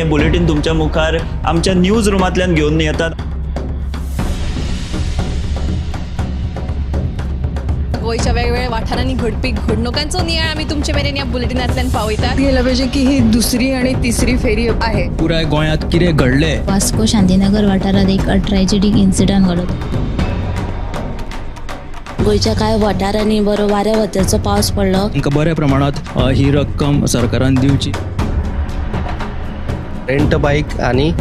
हे बुलेटिन तुमच्या मुखार आमच्या न्यूज रूमांतल्यान घेऊन येतात। गोयच्या वेगवेगळ्या वाठारांनी घडपी घडणुकांचो नियाळ आम्ही तुमचे मेरेन या बुलेटिनांतल्यान पावयतात। गेल्या पाहिजे की ही दुसरी आणि तिसरी फेरी आहे। पुराय गोंयांत कितें घडलें। वास्को शांतीनगर वाठारात एक ट्रॅजेडीक इन्सिडंट घडलो। गोयच्या कांय वाठारांनी बरो वाऱ्या वत्याचो पावस पडलो। तांकां बऱ्या प्रमाणात ही रक्कम सरकारान दिवची। रेंट बाईक आणि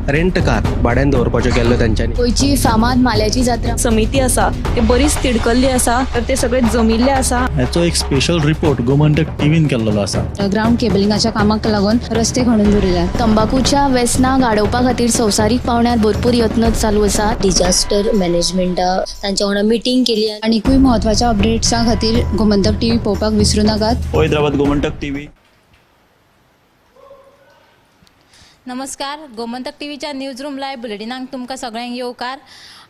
रेंट कार भाड्यान दवरपाच्यो केल्ल्यो तेंच्यांनी। गोयची फामाद माल्याची जात्रा समिती आसा ते बरीच तिडकल्ली आसा, तर ते सगळे जमिल्ले आसा। हाचो एक स्पेशल रिपोर्ट गोमंतक टीव्हीन केल्लो आसा। ग्राउंड केबलिंगाच्या कामाक लागून रस्ते खणून दवरिल्यात। तंबाखूच्या व्यसनाक आडोवपा खातीर संवसारीक पावंड्यार भरपूर यत्न चालू आसा। डिजास्टर मॅनेजमेंट तांच्या वांगडा मिटींग केली आनीकूय महत्वाच्या अपडेट्सां खातीर गोमंतक टीव्ही पळोवपाक विसरू नाकात। हैदराबाद गोमंतक टीव्ही। नमस्कार, गोमंतक टीव्हीच्या न्यूज रूम लाईव्ह बुलेटिनांक तुमकां सगळ्यांक येवकार।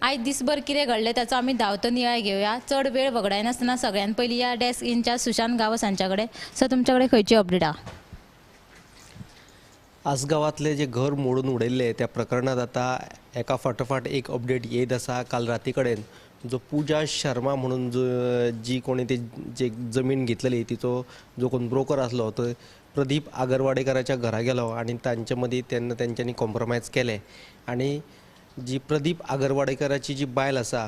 आयज दिसभर कितें घडलें ताचो आमी धांवतो नियाळ घेवया। चड वेळ वगडायनासतना सगळ्यान पयलीं या डेस्क इनच्या सुशांत गावस हांच्या कडेन। सर, तुमच्या कडेन खंयची अपडेट आहा? आसगांवांतले जे घर मोडून उडयल्ले त्या प्रकरणात आता एका फाटोफाट एक अपडेट येत आसा। काल राती कडेन जो पूजा शर्मा म्हणून जी कोणी ती जे जमीन घेतलेली तिचो जो कोण ब्रोकर आसलो तो प्रदीप आगरवाडेकराच्या घरा गेलो आणि तांचे मदीं तेन्ना तेंच्यांनी कॉम्प्रोमायज केले आणि जी प्रदीप आगरवाडेकराची जी बायल आसा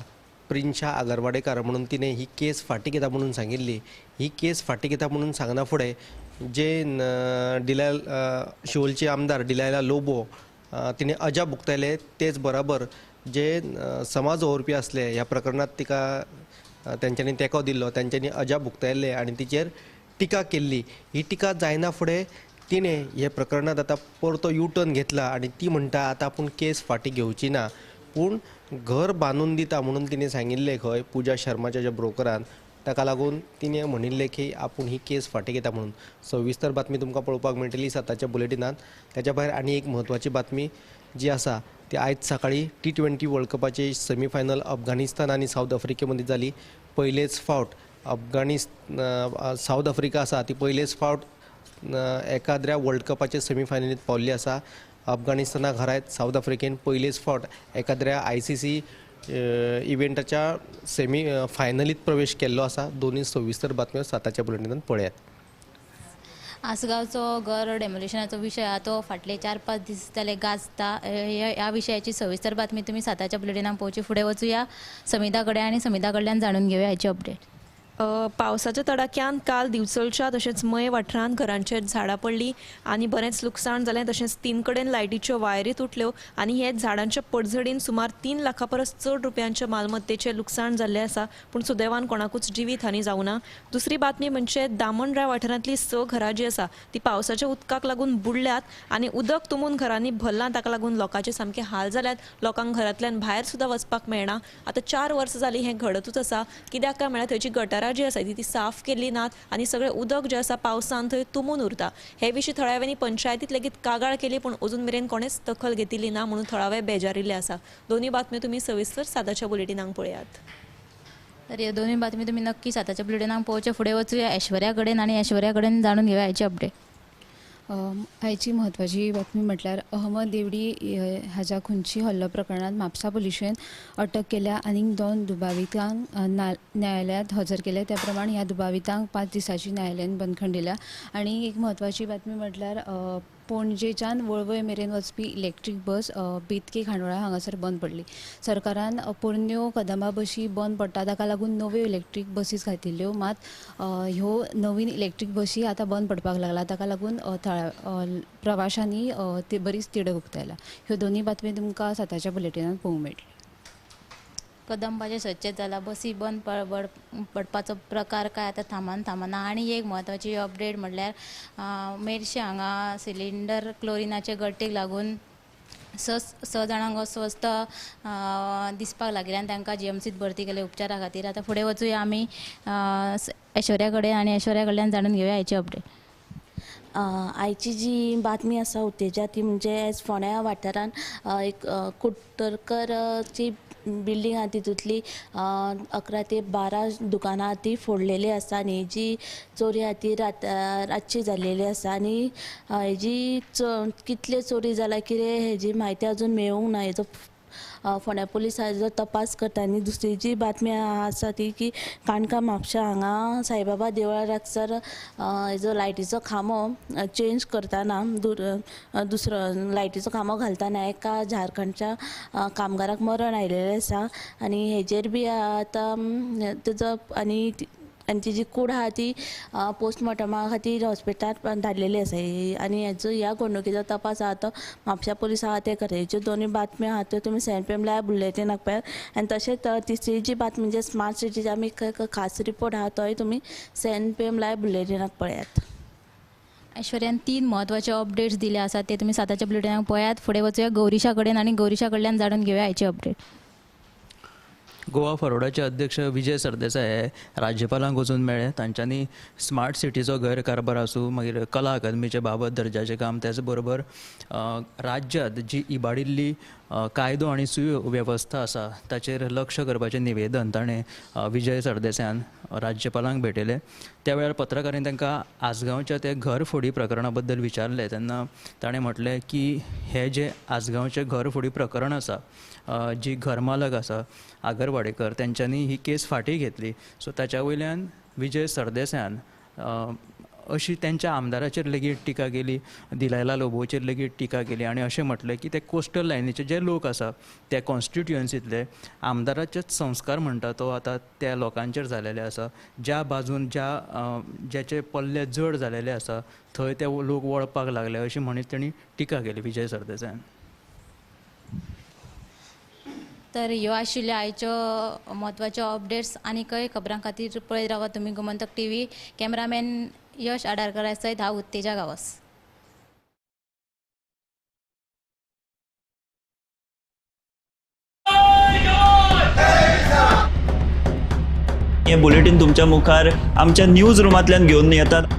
प्रिन्शा आगरवाडेकर म्हणून तिने ही केस फाटी घेता म्हणून सांगिल्ली। ही केस फाटी घेता म्हणून सांगना फुडें जे शिवोलचे आमदार डिलायला लोबो तिने अजा भुगतायले तेच बरोबर जे समाज ओवरपी असले ह्या प्रकरणात तिका तेंच्यांनी तेंको दिल्लो तेंच्यांनी अजा भुगतायले आणि तिचेर टिका केल्ली। ही टिका जायना फुडें तिने हे प्रकरणात आता परतो यू टर्न घेतला आणि ती म्हणटा आता आपूण केस फाटी घेवची ना, पूण घर बांदून दिता म्हणून तिने सांगिल्लें खंय पूजा शर्माच्या ज्या ब्रोकरान, ताका लागून तिने म्हणिल्लें की आपूण ही केस फाटी घेता म्हणून। सविस्तर बातमी तुमकां पळोवपाक मेळटली सताच्या बुलेटिनांत। त्याच्या भायर आनी एक म्हत्वाची बातमी जी आसा ती आयज सकाळी T20 वर्ल्ड कपाची सेमी फायनल अफगाणिस्तान आनी साऊथ आफ्रिके मदीं जाली। पयलेच फावट साऊथ आफ्रिका आसा ती पयलेच फावट एकाद्र्या वर्ल्ड कपाचे सेमी फायनलींत पावल्ली आसा। अफगाणिस्तानाक हरायत साऊथ आफ्रिकेन पयलेच फावट एकाद्र्या ICC इव्हेंटाच्या सेमी फायनलींत प्रवेश केल्लो आसा। दोन्ही सविस्तर बातम्यो साताच्या बुलेटिनांत पळयात। आसगांवचो घर डेमोलिशनाचो विशय हा तो फाटले 4-5 दीस जाले गाजता। ह्या विशयाची सविस्तर बातमी तुम्ही साताच्या बुलेटिनांत पळोवची। फुडें वचूया समिता कडेन आनी समिता कडल्यान जाणून घेवया हाची अपडेट। पावसाच्या तडाक्यान काल दिवचलच्या तशेंच मय वाठारांत घरांचेर झाडां पडली आनी बरेंच लुकसाण जालें। तशेंच 3 कडेन लायटीच्यो वायरी तुटल्यो आनी हे झाडांच्या पडझडीन सुमार 3 लाखां परस चड रुपयांच्या मालमत्तेचें लुकसाण जाल्लें आसा, पूण सुदैवान कोणाकूच जिवीत हानी जावं ना। दुसरी बातमी म्हणजे दामणराय वाठारांतली 6 घरां जी आसा ती पावसाच्या उदकाक लागून बुडल्यात आनी उदक तुंबून घरांनी भरलां, ताका लागून लोकांचे सामके हाल जाल्यात। लोकांक घरांतल्यान भायर सुद्दां वचपाक मेळना। आतां 4 वर्सां जालीं हें घडतूच आसा। कित्याक काय म्हळ्यार थंयची गटारां जी आसा ती साफ केल्ली नात आनी सगळें उदक जे आसा पावसान थंय तुंबून उरता। हे विशीं थळाव्यांनी पंचायतीत लेगीत कागाळ केली, पूण अजून मेरेन कोणेच दखल घेतिल्ली ना म्हणून थळावे बेजारिल्ले आसा। दोन्ही बातम्यो तुम्ही सविस्तर साताच्या बुलेटिनांक पळयात। तर ह्यो दोन्ही बातमी तुम्ही नक्की साताच्या बुलेटिनांक पळोवचे। फुडें वचूया ऐश्वर्या कडेन आनी ऐश्वर्या कडेन जाणून घेवया हाची अपडेट। आयची म्हत्वाची बातमी म्हटल्यार अहमद देवडी हाच्या खुंची हल्लो प्रकरणात म्हापसा पुलिशेन अटक केल्या आनी 2 दुबावितांक न्यायालयात हजर केले। त्या प्रमाण ह्या दुबावितांक 5 दिसाची न्यायालयान बंदखण दिल्या। आनी एक म्हत्वाची बातमी म्हटल्यार पणजेच्यान वळवय मेरेन वचपी इलेक्ट्रीक बस बेतके खांडोळा हांगासर बंद पडली। सरकारान पोरण्यो कदंबा बसी बंद पडटा ताका लागून नव्यो इलेक्ट्रीक बसीस घातिल्ल्यो, मात ह्यो नवीन इलेक्ट्रीक बसी आतां बंद पडपाक लागला, ताका लागून प्रवाशांनी ती बरीच तिडक उक्तायला। ह्यो दोन्ही बातमी तुमकां साताच्या बुलेटिनांत पळोवंक मेळटली। कदंबाचे सच्चेत जाला, बसी बंद पडपाचो प्रकार काय आता थांबना। आनी एक म्हत्वाची अपडेट म्हटल्यार मेर्शे हांगा सिलिंडर क्लोरिनाचे गट्टेक लागून 6 जाणांक अस्वस्थ दिसपाक लागले आनी तांकां GMCत भरती केले उपचारा खातीर। आतां फुडें वचूया आमी ऐश्वर्या कडेन आनी ऐश्वर्या कडल्यान जाणून घेवया हाची अपडेट। आयची जी बातमी आसा उत्तेजा ती म्हणजे फोंड्या वाठारान एक कुट्टरकरची बिल्डींग आहा तितूंतली 11 ते 12 दुकानां ती फोडलेली आसा आनी जी चोरी आहा ती रातची जाल्लेली आसा आनी हेजी कितले चोरी जाला कितें हेजी म्हायती अजून मेळूंक ना. हेजो फोंड्या पुलीस हाजो तपास करता. आनी दुसरी जी बातमी आसा ती की काणका म्हापशा हांगा साईबाबा देवळा लागसार हेजो लायटीचो खांबो चेंज करतना दुसरो लायटीचो खांबो घालतना एका झारखंडच्या कामगाराक मरण आयलेलें आसा आनी हेजेर बी आतां तेजो आनी तिजी कूड आहा ती पोस्टमॉर्टमा खातीर हॉस्पिटलांत धाडलेली आसा. आनी हेजो ह्या घडणुकीचो तपास आहा तो म्हापशा पुलीस आहा ते करता. हेज्यो दोनूय बातम्यो आहा त्यो तुमी CNPM लायव्ह बुलेटिनाक पळयात. आनी तशेंच तिसरी जी बातमी म्हणजे स्मार्ट सिटीचे आमी खास रिपोर्ट आहा तोय तुमी CNPM लायव्ह बुलेटिनाक पळयात. ऐश्वर्यान 3 म्हत्वाचे अपडेट्स दिले आसात ते तुमी साताच्या बुलेटिनाक पळयात. फुडें वचूया गौरीशा कडेन आनी गौरीशा कडल्यान जाणून घेवया आयचे अपडेट. गोवा फॉरवर्डाचे अध्यक्ष विजय सरदेसाय हे राज्यपालांक वचून मेळ्ळे. तांच्यांनी स्मार्ट सिटीचो गैरकारभार आसूं मागीर कला अकादमीचे बाबत दर्जाचें काम त्याच बरोबर राज्यांत जी इबाडिल्ली कायदो आनी सुवेवस्था आसा ताचेर लक्ष करपाचें निवेदन ताणें विजय सरदेसायान राज्यपालांक भेटयलें. त्या वेळार पत्रकारांनी तांकां आसगांवच्या ते घरफोडी प्रकरणा बद्दल विचारलें तेन्ना ताणें म्हटलें की हे जे आसगांवचें घरफोडी प्रकरण आसा जी घरमालक आसा आगरवाडेकर तेंच्यांनी ही केस फाटीं घेतली. सो ताच्या वयल्यान विजय सरदेसायान अशी तेंच्या आमदाराचेर लेगीत टिका केली, दिलायला लोबोचेर लेगीत टिका केली आनी अशें म्हटलें की ते कोस्टल लायनीचे जे लोक आसा ते कॉन्स्टिट्युएन्सींतले आमदाराचेच संस्कार म्हणटा तो आतां त्या लोकांचेर जालेले आसा. ज्या बाजून ज्याचे पल्ले जड जालेले आसा थंय ते लोक वळपाक लागले अशी म्हणीत तेणी टिका केली विजय सरदेसायान. तर ह्यो आशिल्ल्यो आयच्यो म्हत्वाच्यो अपडेट्स आनी खंय खबरां खातीर पळयत रावा तुमी गोमंतक TV. कॅमेरामॅन यश आडारकर सयत हांव उत्तेजा गावस. हे बुलेटिन तुमच्या मुखार आमच्या न्यूज रूमांतल्यान घेवन येतात.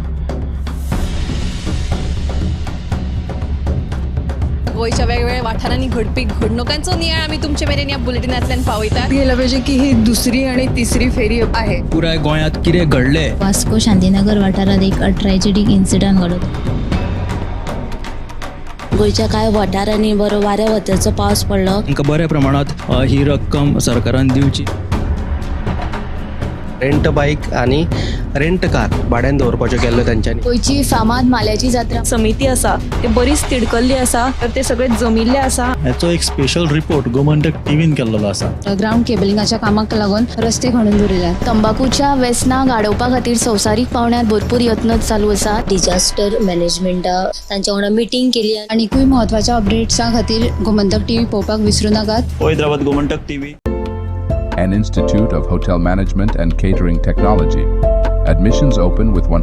गोंयच्या वेगवेगळ्या वाठारांनी घडपी घडणुकांचो नियाळ आमी तुमचे मेरेन ह्या बुलेटिनांतल्यान पावयतात. गेल्या पाहिजे की ही दुसरी आणि तिसरी फेरी आहे. पुराय गोंयांत कितें घडलें. वास्को शांतीनगर वाठारात एक ट्रॅजेडीक इन्सिडंट घडलो. गोंयच्या कांय वाठारांनी बरो वाऱ्या वताचो पावस पडलो. तांकां बऱ्या प्रमाणात ही रक्कम सरकारान दिवची. रेंट बाईक आणि रेंट कार भाड्यान दवरपाच्यो केल्ल्यो तांच्यांनी. गोंयची फामाद माल्याची जात्रा समिती आसा ते बरीच तिडकल्ली आसा तर ते सगळे जमिल्ले आसा. याचो एक स्पेशल रिपोर्ट गोमंतक टीव्हीन केल्लो आसा. ग्राउंड केबलिंगाच्या कामाक लागून रस्ते खणून दवरिल्यात. तंबाखूच्या व्यसनां गाडोवपा खातीर संवसारीक पावंड्यार भरपूर यत्न चालू आसा. डिजास्टर मॅनेजमेंटा तांच्या वांगडा मिटींग केली. आनीकूय म्हत्वाच्या अपडेट्सां खातीर गोमंतक TV पळोवपाक विसरूं नाकात. पळयत रावात Gomantak TV. An Institute of Hotel Management and Catering Technology. Admissions open with